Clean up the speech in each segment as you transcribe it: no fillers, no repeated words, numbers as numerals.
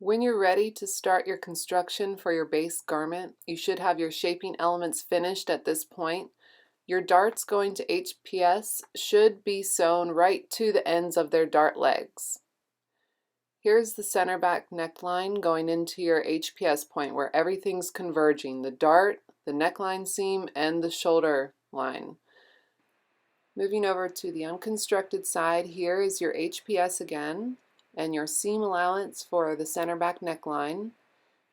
When you're ready to start your construction for your base garment, you should have your shaping elements finished at this point. Your darts going to HPS should be sewn right to the ends of their dart legs. Here's the center back neckline going into your HPS point where everything's converging, the dart, the neckline seam, and the shoulder line. Moving over to the unconstructed side, here is your HPS again and your seam allowance for the center back neckline.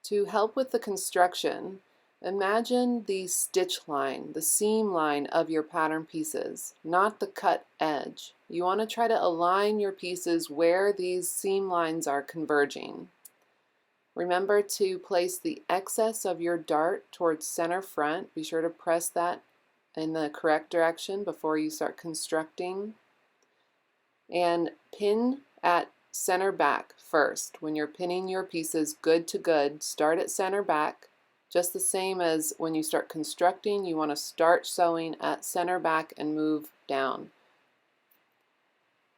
To help with the construction, imagine the stitch line, the seam line of your pattern pieces, not the cut edge. You want to try to align your pieces where these seam lines are converging. Remember to place the excess of your dart towards center front. Be sure to press that in the correct direction before you start constructing. And pin at center back first. When you're pinning your pieces good to good, start at center back. Just the same as when you start constructing, you want to start sewing at center back and move down.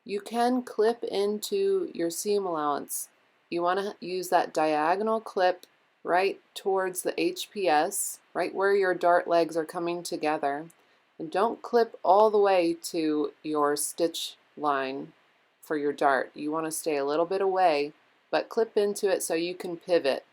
You can clip into your seam allowance. You want to use that diagonal clip right towards the HPS, right where your dart legs are coming together. And don't clip all the way to your stitch line for your dart. You want to stay a little bit away, but clip into it so you can pivot